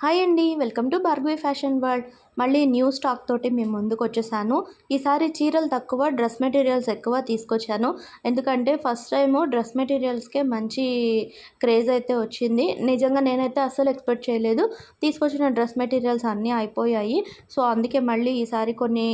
Hi అండి, welcome to Bhargavi fashion world. మళ్ళీ new stock తోటి మేము ముందుకు వచ్చేసాను. ఈసారి చీరలు తక్కువ, డ్రెస్ మెటీరియల్స్ ఎక్కువ తీసుకొచ్చాను. ఎందుకంటే ఫస్ట్ టైము డ్రెస్ మెటీరియల్స్కే మంచి క్రేజ్ అయితే వచ్చింది. నిజంగా నేనైతే అస్సలు ఎక్స్పెక్ట్ చేయలేదు. తీసుకొచ్చిన డ్రెస్ మెటీరియల్స్ అన్నీ అయిపోయాయి. సో అందుకే మళ్ళీ ఈసారి కొన్ని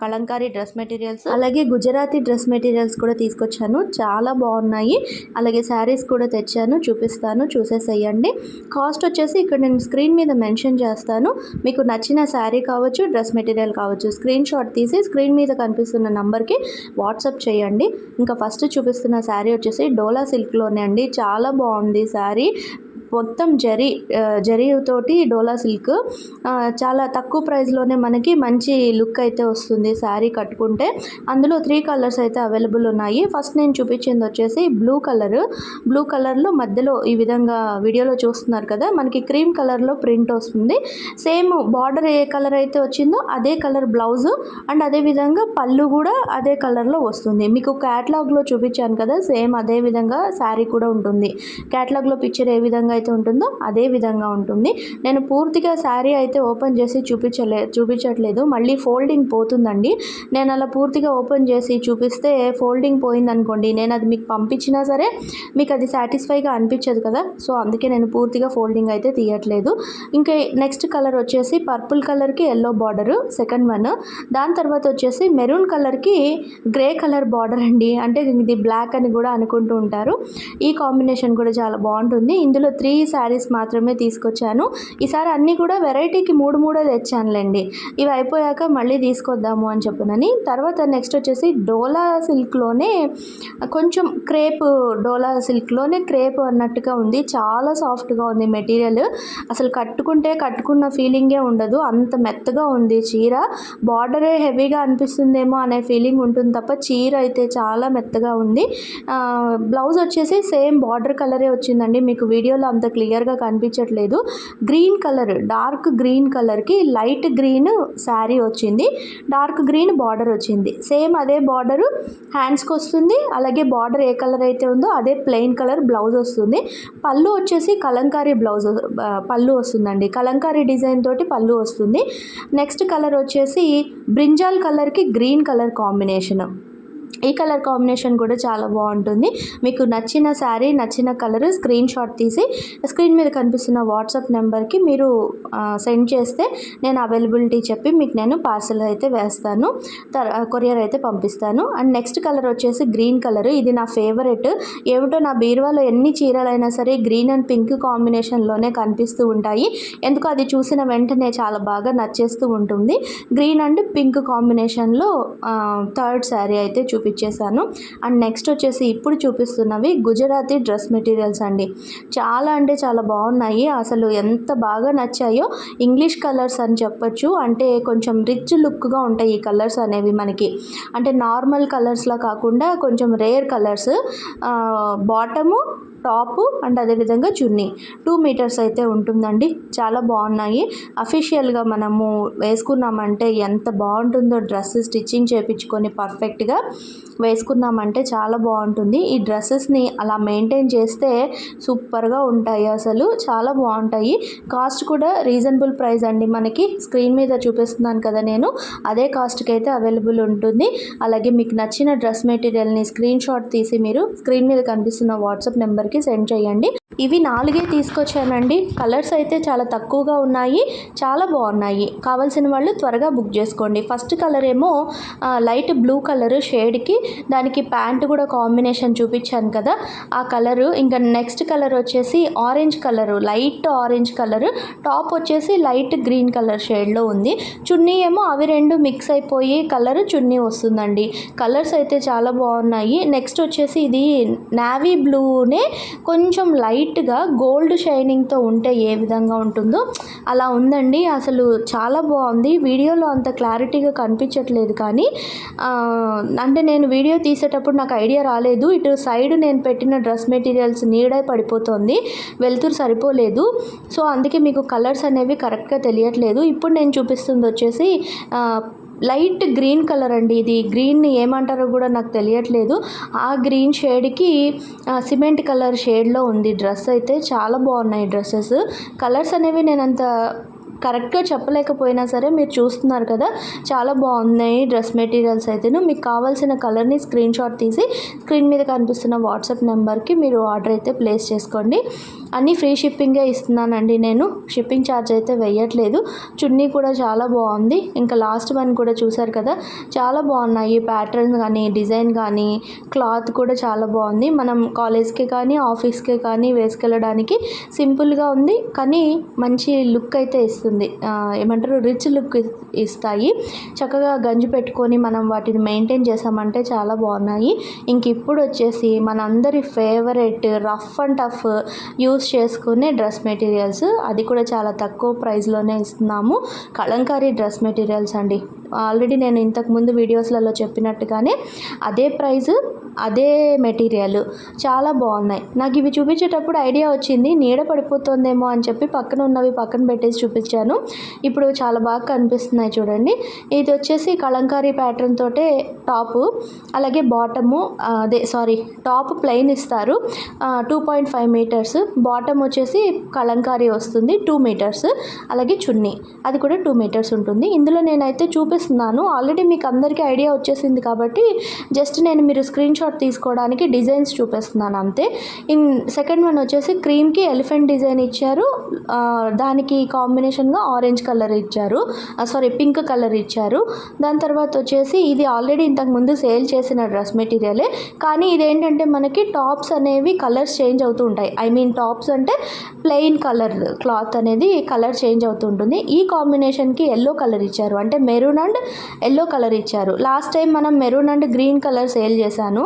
కలంకారీ డ్రెస్ మెటీరియల్స్, అలాగే గుజరాతీ డ్రెస్ మెటీరియల్స్ కూడా తీసుకొచ్చాను. చాలా బాగున్నాయి. అలాగే శారీస్ కూడా తెచ్చాను, చూపిస్తాను, చూసేసేయండి. కాస్ట్ వచ్చేసి ఇక్కడ నేను స్క్రీన్ మీద మెన్షన్ చేస్తాను. మీకు నచ్చిన శారీ కావచ్చు, డ్రెస్ మెటీరియల్ కావచ్చు, స్క్రీన్ షాట్ తీసి స్క్రీన్ మీద కనిపిస్తున్న నంబర్కి వాట్సాప్ చేయండి. ఇంకా ఫస్ట్ చూపిస్తున్న శారీ వచ్చేసి డోలా సిల్క్లోనే అండి. చాలా బాగుంది శారీ. మొత్తం జరీతోటి డోలా సిల్క్. చాలా తక్కువ ప్రైస్లోనే మనకి మంచి లుక్ అయితే వస్తుంది శారీ కట్టుకుంటే. అందులో 3 కలర్స్ అయితే అవైలబుల్ ఉన్నాయి. ఫస్ట్ నేను చూపించింది వచ్చేసి బ్లూ కలర్లో మధ్యలో ఈ విధంగా వీడియోలో చూస్తున్నారు కదా, మనకి క్రీమ్ కలర్లో ప్రింట్ వస్తుంది. సేమ్ బార్డర్ ఏ కలర్ అయితే వచ్చిందో అదే కలర్ బ్లౌజు, అండ్ అదే విధంగా పళ్ళు కూడా అదే కలర్లో వస్తుంది. మీకు క్యాటలాగ్లో చూపించాను కదా, సేమ్ అదే విధంగా శారీ కూడా ఉంటుంది. క్యాటలాగ్లో పిక్చర్ ఏ విధంగా అయితే ఉంటుందో అదే విధంగా ఉంటుంది. నేను పూర్తిగా శారీ అయితే ఓపెన్ చేసి చూపించట్లేదు, మళ్ళీ ఫోల్డింగ్ పోతుందండి. నేను అలా పూర్తిగా ఓపెన్ చేసి చూపిస్తే ఫోల్డింగ్ పోయిందనుకోండి, నేను అది మీకు పంపించినా సరే మీకు అది సాటిస్ఫైగా అనిపించదు కదా. సో అందుకే నేను పూర్తిగా ఫోల్డింగ్ అయితే తీయట్లేదు. ఇంకా నెక్స్ట్ కలర్ వచ్చేసి పర్పుల్ కలర్కి ఎల్లో బార్డరు, సెకండ్ వన్. దాని తర్వాత వచ్చేసి మెరూన్ కలర్కి గ్రే కలర్ బార్డర్ అండి. అంటే ఇది బ్లాక్ అని కూడా అనుకుంటూ ఉంటారు. ఈ కాంబినేషన్ కూడా చాలా బాగుంటుంది. ఇందులో 3 శారీస్ మాత్రమే తీసుకొచ్చాను. ఈసారి అన్నీ కూడా వెరైటీకి 3 తెచ్చానులేండి. ఇవి అయిపోయాక మళ్ళీ తీసుకొద్దాము అని చెప్పనని. తర్వాత నెక్స్ట్ వచ్చేసి డోలా సిల్క్లోనే కొంచెం డోలా సిల్క్లోనే క్రేప్ అన్నట్టుగా ఉంది. చాలా సాఫ్ట్గా ఉంది మెటీరియల్. అసలు కట్టుకున్న ఫీలింగే ఉండదు, అంత మెత్తగా ఉంది చీర. బార్డరే హెవీగా అనిపిస్తుందేమో అనే ఫీలింగ్ ఉంటుంది తప్ప చీర అయితే చాలా మెత్తగా ఉంది. బ్లౌజ్ వచ్చేసి సేమ్ బార్డర్ కలరే వచ్చిందండి. మీకు వీడియోలో అంత క్లియర్గా కనిపించట్లేదు. గ్రీన్ కలర్, డార్క్ గ్రీన్ కలర్కి లైట్ గ్రీన్ శారీ వచ్చింది. డార్క్ గ్రీన్ బార్డర్ వచ్చింది. సేమ్ అదే బార్డరు హ్యాండ్స్కి వస్తుంది. అలాగే బార్డర్ ఏ కలర్ అయితే ఉందో అదే ప్లెయిన్ కలర్ బ్లౌజ్ వస్తుంది. పళ్ళు వచ్చేసి కలంకారీ పళ్ళు వస్తుందండి. కలంకారీ డిజైన్ తోటి పళ్ళు వస్తుంది. నెక్స్ట్ కలర్ వచ్చేసి బ్రింజాల్ కలర్కి గ్రీన్ కలర్ కాంబినేషన్. ఈ కలర్ కాంబినేషన్ కూడా చాలా బాగుంటుంది. మీకు నచ్చిన శారీ, నచ్చిన కలర్ స్క్రీన్ షాట్ తీసి స్క్రీన్ మీద కనిపిస్తున్న వాట్సాప్ నెంబర్కి మీరు సెండ్ చేస్తే నేను అవైలబిలిటీ చెప్పి మీకు నేను పార్సల్ అయితే వేస్తాను, కొరియర్ అయితే పంపిస్తాను. అండ్ నెక్స్ట్ కలర్ వచ్చేసి గ్రీన్ కలర్. ఇది నా ఫేవరెట్. ఏమిటో నా బీరువాలో ఎన్ని చీరలైనా సరే గ్రీన్ అండ్ పింక్ కాంబినేషన్లోనే కనిపిస్తూ ఉంటాయి. ఎందుకు అది చూసిన వెంటనే చాలా బాగా నచ్చేస్తూ ఉంటుంది. గ్రీన్ అండ్ పింక్ కాంబినేషన్లో థర్డ్ శారీ అయితే చూపించేశాను. అండ్ నెక్స్ట్ వచ్చేసి ఇప్పుడు చూపిస్తున్నవి గుజరాతీ డ్రెస్ మెటీరియల్స్ అండి. చాలా అంటే చాలా బాగున్నాయి. అసలు ఎంత బాగా నచ్చాయో. ఇంగ్లీష్ కలర్స్ అని చెప్పొచ్చు. అంటే కొంచెం రిచ్ లుక్గా ఉంటాయి ఈ కలర్స్ అనేవి మనకి. అంటే నార్మల్ కలర్స్లా కాకుండా కొంచెం rare colours. Bottom, top and అదేవిధంగా చున్నీ 2 మీటర్స్ అయితే ఉంటుందండి. చాలా బాగున్నాయి. అఫీషియల్గా మనము వేసుకున్నామంటే ఎంత బాగుంటుందో, డ్రెస్ స్టిచ్చింగ్ చేయించుకొని పర్ఫెక్ట్గా వేసుకున్నామంటే చాలా బాగుంటుంది. ఈ డ్రెస్సెస్ని అలా మెయింటైన్ చేస్తే సూపర్గా ఉంటాయి. అసలు చాలా బాగుంటాయి. కాస్ట్ కూడా రీజనబుల్ ప్రైస్ అండి. మనకి స్క్రీన్ మీద చూపిస్తున్నాను కదా నేను, అదే కాస్ట్కి అయితే అవైలబుల్ ఉంటుంది. అలాగే మీకు నచ్చిన డ్రెస్ మెటీరియల్ని స్క్రీన్ షాట్ తీసి మీరు స్క్రీన్ మీద కనిపిస్తున్న వాట్సాప్ నెంబర్కి సెండ్ చేయండి. ఇవి 4 తీసుకొచ్చానండి. కలర్స్ అయితే చాలా తక్కువగా ఉన్నాయి, చాలా బాగున్నాయి. కావాల్సిన వాళ్ళు త్వరగా బుక్ చేసుకోండి. ఫస్ట్ కలర్ ఏమో లైట్ బ్లూ కలర్ షేడ్కి, దానికి ప్యాంట్ కూడా కాంబినేషన్ చూపించాను కదా ఆ కలరు. ఇంకా నెక్స్ట్ కలర్ వచ్చేసి orange colour, light orange colour. Top వచ్చేసి లైట్ గ్రీన్ కలర్ షేడ్లో ఉంది. చున్నీ ఏమో అవి 2 మిక్స్ అయిపోయి కలర్ చున్నీ వస్తుందండి. కలర్స్ అయితే చాలా బాగున్నాయి. నెక్స్ట్ వచ్చేసి ఇది నావీ బ్లూనే కొంచెం లైట్గా గోల్డ్ షైనింగ్తో ఉంటే ఏ విధంగా ఉంటుందో అలా ఉందండి. అసలు చాలా బాగుంది. వీడియోలో అంత క్లారిటీగా కనిపించట్లేదు కానీ అంటే నేను వీడియో తీసేటప్పుడు నాకు ఐడియా రాలేదు. ఇటు సైడ్ నేను పెట్టిన డ్రెస్ మెటీరియల్స్ నీడే పడిపోతుంది, వెలుతురు సరిపోలేదు. సో అందుకే మీకు కలర్స్ అనేవి కరెక్ట్గా తెలియట్లేదు. ఇప్పుడు నేను చూపిస్తుంది వచ్చేసి లైట్ గ్రీన్ కలర్ అండి. ఇది గ్రీన్ ఏమంటారో కూడా నాకు తెలియట్లేదు. ఆ గ్రీన్ షేడ్కి సిమెంట్ కలర్ షేడ్లో ఉంది డ్రెస్. అయితే చాలా బాగున్నాయి డ్రెస్సెస్. కలర్స్ అనేవి నేను అంత కరెక్ట్గా చెప్పలేకపోయినా సరే మీరు చూస్తున్నారు కదా, చాలా బాగున్నాయి డ్రెస్ మెటీరియల్స్ అయితేను. మీకు కావాల్సిన కలర్ని స్క్రీన్ షాట్ తీసి స్క్రీన్ మీద కనిపిస్తున్న వాట్సాప్ నెంబర్కి మీరు ఆర్డర్ అయితే ప్లేస్ చేసుకోండి. అన్నీ ఫ్రీ షిప్పింగే ఇస్తున్నానండి నేను. షిప్పింగ్ ఛార్జ్ అయితే వేయట్లేదు. చున్నీ కూడా చాలా బాగుంది. ఇంకా లాస్ట్ వన్ కూడా చూసారు కదా, చాలా బాగున్నాయి ప్యాటర్న్ కానీ డిజైన్ కానీ క్లాత్ కూడా చాలా బాగుంది. మనం కాలేజ్కి కానీ ఆఫీస్కి కానీ వేసుకెళ్ళడానికి సింపుల్గా ఉంది, కానీ మంచి లుక్ అయితే ఇస్తుంది. ఏమంటారు, రిచ్ లుక్ ఇస్తాయి. చక్కగా గంజి పెట్టుకొని మనం వాటిని మెయింటైన్ చేసామంటే చాలా బాగున్నాయి. ఇంక ఇప్పుడు వచ్చేసి మనందరి favourite rough and tough use చేసుకునే డ్రెస్ మెటీరియల్స్, అది కూడా చాలా తక్కువ ప్రైస్లోనే ఇస్తున్నాము. కలంకారీ డ్రెస్ మెటీరియల్స్ అండి. ఆల్రెడీ నేను ఇంతకుముందు వీడియోస్లలో చెప్పినట్టుగానే అదే ప్రైస్ అదే మెటీరియల్ చాలా బాగున్నాయి. నాకు ఇవి చూపించేటప్పుడు ఐడియా వచ్చింది, నీడ పడిపోతుందేమో అని చెప్పి పక్కన ఉన్నవి పక్కన పెట్టేసి చూపించాను. ఇప్పుడు చాలా బాగా కనిపిస్తున్నాయి చూడండి. ఇది వచ్చేసి కలంకారీ ప్యాటర్న్ తోటే టాపు, అలాగే బాటము, టాప్ ప్లెయిన్ ఇస్తారు 2.5 మీటర్స్, బాటమ్ వచ్చేసి కలంకారీ వస్తుంది 2 మీటర్స్, అలాగే చున్నీ అది కూడా 2 మీటర్స్ ఉంటుంది. ఇందులో నేనైతే చూపిస్తున్నాను, ఆల్రెడీ మీకు అందరికీ ఐడియా వచ్చేసింది కాబట్టి జస్ట్ నేను మీరు స్క్రీన్ షాట్ తీసుకోవడానికి డిజైన్స్ చూపిస్తున్నాను అంతే. సెకండ్ వన్ వచ్చేసి క్రీమ్కి ఎలిఫెంట్ డిజైన్ ఇచ్చారు, దానికి కాంబినేషన్గా ఆరెంజ్ కలర్ ఇచ్చారు, పింక్ కలర్ ఇచ్చారు. దాని తర్వాత వచ్చేసి ఇది ఆల్రెడీ ఇంతకుముందు సేల్ చేసిన డ్రెస్ మెటీరియలే, కానీ ఇదేంటంటే మనకి టాప్స్ అనేవి కలర్స్ చేంజ్ అవుతూ ఉంటాయి. టాప్స్ అంటే ప్లెయిన్ కలర్ క్లాత్ అనేది కలర్ చేంజ్ అవుతూ ఉంటుంది. ఈ కాంబినేషన్కి ఎల్లో కలర్ ఇచ్చారు, అంటే మెరూన్ అండ్ ఎల్లో కలర్ ఇచ్చారు. లాస్ట్ టైం మనం maroon and green colour sale చేశాను,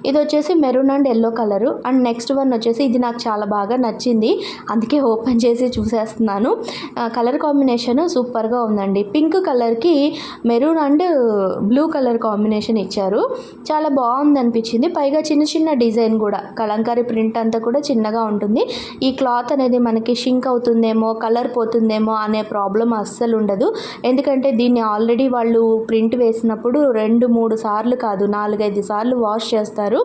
ఇది వచ్చేసి maroon and yellow colour. And next one వచ్చేసి ఇది నాకు చాలా బాగా నచ్చింది, అందుకే ఓపెన్ చేసి చూసేస్తున్నాను. కలర్ కాంబినేషన్ సూపర్గా ఉందండి. పింక్ కలర్కి maroon and blue colour combination ఇచ్చారు, చాలా బాగుంది అనిపించింది. పైగా చిన్న చిన్న డిజైన్ కూడా, కలంకారీ ప్రింట్ అంతా కూడా చిన్నగా ఉంటుంది. ఈ క్లాత్ అనేది మనకి షింక్ అవుతుందేమో, కలర్ పోతుందేమో అనే ప్రాబ్లం అస్సలు ఉండదు. ఎందుకంటే దీన్ని ఆల్రెడీ వాళ్ళు ప్రింట్ వేసినప్పుడు 2-3 సార్లు కాదు 4-5 సార్లు వాష్ చేస్తారు.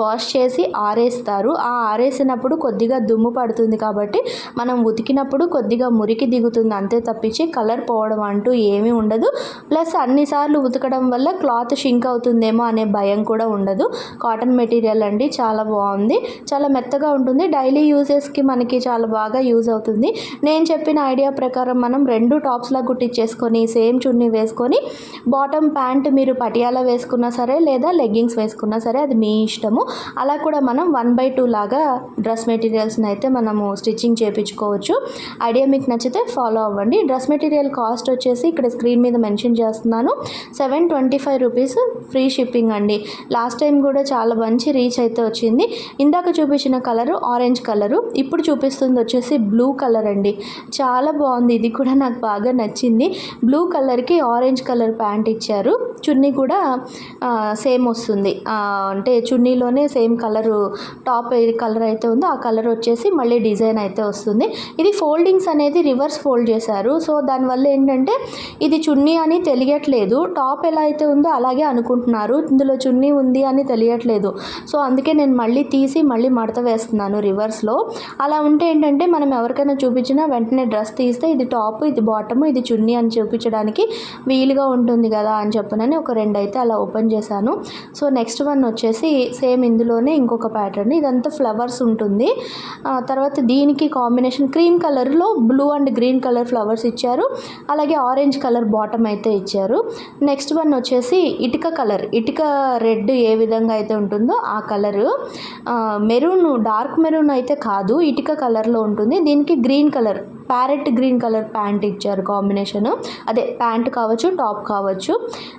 వాష్ చేసి ఆరేస్తారు. ఆ ఆరేసినప్పుడు కొద్దిగా దుమ్ము పడుతుంది కాబట్టి మనం ఉతికినప్పుడు కొద్దిగా మురికి దిగుతుంది అంతే తప్పించి కలర్ పోవడం అంటూ ఏమీ ఉండదు. ప్లస్ అన్నిసార్లు ఉతకడం వల్ల క్లాత్ షింక్ అవుతుందేమో అనే భయం కూడా ఉండదు. కాటన్ మెటీరియల్ అండి, చాలా బాగుంది, చాలా మెత్తగా ఉంటుంది. డైలీ యూజెస్కి మనకి చాలా బాగా యూజ్ అవుతుంది. నేను చెప్పిన ఐడియా ప్రకారం మనం 2 టాప్స్లా కుట్టించేసుకొని సేమ్ చున్నీ వేసుకొని బాటమ్ ప్యాంట్ మీరు పటియాలా వేసుకున్నా సరే లేదా లెగ్గింగ్స్ వేసుకున్నా సరే అది మీ ఇష్టము. అలా కూడా మనం 1/2 లాగా డ్రెస్ మెటీరియల్స్ని అయితే మనము స్టిచ్చింగ్ చేయించుకోవచ్చు. ఐడియా మీకు నచ్చితే ఫాలో అవ్వండి. డ్రెస్ మెటీరియల్ కాస్ట్ వచ్చేసి ఇక్కడ స్క్రీన్ మీద మెన్షన్ చేస్తున్నాను, 725 రూపీస్ ఫ్రీ షిప్పింగ్ అండి. లాస్ట్ టైం కూడా చాలా మంచి రీచ్ అయితే వచ్చింది. ఇందాక చూపించిన కలరు ఆరెంజ్ కలరు, ఇప్పుడు చూపిస్తుంది వచ్చేసి బ్లూ కలర్ అండి. చాలా బాగుంది, ఇది కూడా నాకు బాగా నచ్చింది. బ్లూ కలర్కి ఆరెంజ్ కలర్ ప్యాంట్ ఇచ్చారు. చున్నీ కూడా సేమ్ వస్తుంది, అంటే చున్నీలోనే సేమ్ కలరు టాప్ ఏ కలర్ అయితే ఉందో ఆ కలర్ వచ్చేసి మళ్ళీ డిజైన్ అయితే వస్తుంది. ఇది ఫోల్డింగ్స్ అనేది రివర్స్ ఫోల్డ్ చేశారు. సో దానివల్ల ఏంటంటే ఇది చున్నీ అని తెలియట్లేదు, టాప్ ఎలా అయితే ఉందో అలాగే అనుకుంటున్నారు, ఇందులో చున్నీ ఉంది అని తెలియట్లేదు. సో అందుకే నేను మళ్ళీ తీసి మళ్ళీ మడత వేస్తున్నాను రివర్స్లో. అలా ఉంటే ఏంటంటే మనం ఎవరికైనా చూపించినా వెంటనే డ్రెస్ తీస్తే ఇది టాప్, ఇది బాటము, ఇది చున్నీ అని చూపించడానికి వీలుగా ఉంటుంది కదా అని చెప్పనని ఒక 2 అయితే అలా ఓపెన్ చేశాను. సో నెక్స్ట్ వన్ వచ్చేసి సేమ్ ఇందులోనే ఇంకొక ప్యాటర్న్, ఇదంతా ఫ్లవర్స్ ఉంటుంది. తర్వాత దీనికి కాంబినేషన్ క్రీమ్ కలర్లో blue and green colour flowers ఇచ్చారు, అలాగే ఆరెంజ్ కలర్ బాటమ్ అయితే ఇచ్చారు. నెక్స్ట్ వన్ వచ్చేసి ఇటుక కలర్, ఇటుక రెడ్ ఏ విధంగా అయితే ఉంటుందో ఆ కలరు, మెరూన్ డార్క్ మెరూన్ అయితే కాదు, ఇటుక కలర్లో ఉంటుంది. దీనికి green colour parrot green colour pant ఇచ్చారు కాంబినేషన్, అదే ప్యాంట్ కావచ్చు టాప్ కావచ్చు.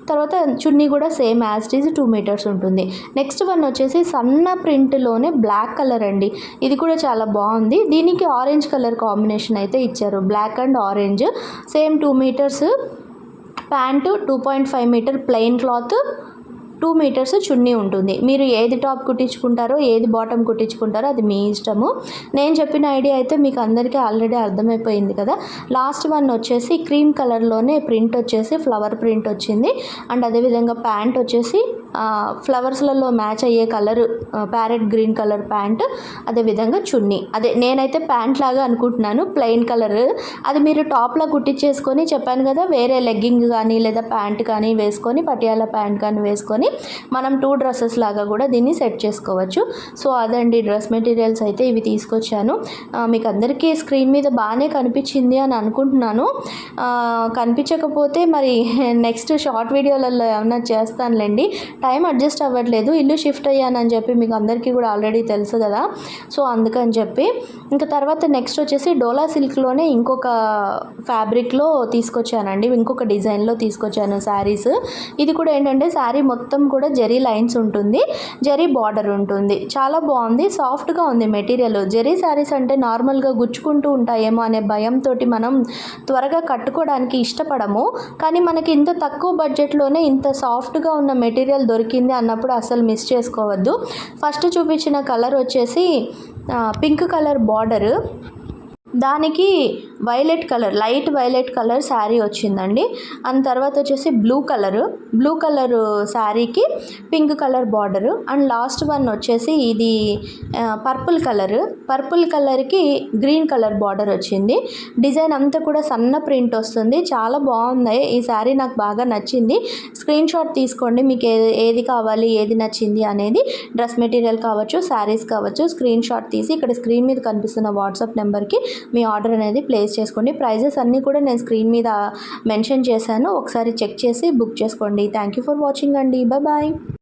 తర్వాత చున్నీ కూడా same as it is 2 metres ఉంటుంది. నెక్స్ట్ వన్ వచ్చేసి సన్న ప్రింట్లోనే బ్లాక్ కలర్ అండి, ఇది కూడా చాలా బాగుంది. దీనికి ఆరెంజ్ కలర్ కాంబినేషన్ అయితే ఇచ్చారు, black and orange, same 2 metres pant, 2.5 metre plain cloth, 2 metres చున్నీ ఉంటుంది. మీరు ఏది టాప్ కుట్టించుకుంటారో ఏది బాటమ్ కుట్టించుకుంటారో అది మీ ఇష్టము. నేను చెప్పిన ఐడియా అయితే మీకు అందరికీ ఆల్రెడీ అర్థమైపోయింది కదా. లాస్ట్ వన్ వచ్చేసి క్రీమ్ కలర్లోనే ప్రింట్ వచ్చేసి ఫ్లవర్ ప్రింట్ వచ్చింది. అండ్ అదేవిధంగా ప్యాంట్ వచ్చేసి ఫ్లవర్స్లలో మ్యాచ్ అయ్యే colour parrot green colour pant, అదేవిధంగా చున్నీ. అదే నేనైతే ప్యాంట్ లాగా అనుకుంటున్నాను, ప్లెయిన్ కలర్. అది మీరు టాప్లో కుట్టించేసుకొని చెప్పాను కదా, వేరే లెగ్గింగ్ కానీ లేదా ప్యాంట్ కానీ వేసుకొని పటియాలా ప్యాంట్ కానీ వేసుకొని మనం 2 డ్రెస్సెస్ లాగా కూడా దీన్ని సెట్ చేసుకోవచ్చు. సో అదండి డ్రెస్ మెటీరియల్స్ అయితే ఇవి తీసుకొచ్చాను. మీకు అందరికీ స్క్రీన్ మీద బాగానే కనిపించింది అని అనుకుంటున్నాను. కనిపించకపోతే మరి నెక్స్ట్ షార్ట్ వీడియోలలో ఏమన్నా చేస్తానులేండి. టైం అడ్జస్ట్ అవ్వట్లేదు, ఇల్లు షిఫ్ట్ అయ్యానని చెప్పి మీకు అందరికీ కూడా ఆల్రెడీ తెలుసు కదా. సో అందుకని చెప్పి ఇంకా తర్వాత నెక్స్ట్ వచ్చేసి డోలా సిల్క్లోనే ఇంకొక ఫ్యాబ్రిక్లో తీసుకొచ్చానండి, ఇంకొక డిజైన్లో తీసుకొచ్చాను శారీస్. ఇది కూడా ఏంటంటే శారీ మొత్తం కూడా జరీ లైన్స్ ఉంటుంది, జరీ బార్డర్ ఉంటుంది. చాలా బాగుంది, సాఫ్ట్గా ఉంది మెటీరియల్. జరీ శారీస్ అంటే నార్మల్గా గుచ్చుకుంటూ ఉంటాయేమో అనే భయంతో మనం త్వరగా కట్టుకోవడానికి ఇష్టపడము. కానీ మనకి ఇంత తక్కువ బడ్జెట్లోనే ఇంత సాఫ్ట్గా ఉన్న మెటీరియల్ దొరికింది అన్నప్పుడు అసలు మిస్ చేసుకోవద్దు. ఫస్ట్ చూపించిన కలర్ వచ్చేసి పింక్ కలర్ బార్డర్, దానికి violet colour, light violet colour sari వచ్చిందండి. అండ్ తర్వాత వచ్చేసి బ్లూ కలర్ శారీకి pink colour border. And last one వచ్చేసి ఇది పర్పుల్ కలర్కి గ్రీన్ కలర్ బార్డర్ వచ్చింది. డిజైన్ అంతా కూడా సన్న ప్రింట్ వస్తుంది, చాలా బాగుంది. ఈ శారీ నాకు బాగా నచ్చింది. స్క్రీన్ షాట్ తీసుకోండి, మీకు ఏది కావాలి ఏది నచ్చింది అనేది. డ్రెస్ మెటీరియల్ కావచ్చు, శారీస్ కావచ్చు, స్క్రీన్ షాట్ తీసి ఇక్కడ స్క్రీన్ మీద కనిపిస్తున్న వాట్సాప్ నెంబర్కి మీ ఆర్డర్ అనేది ప్లేస్ చేసుకోండి. ప్రైజెస్ అన్నీ కూడా నేను స్క్రీన్ మీద మెన్షన్ చేశాను, ఒకసారి చెక్ చేసి బుక్ చేసుకోండి. థ్యాంక్ యూ ఫర్ వాచింగ్ అండి. బాయ్.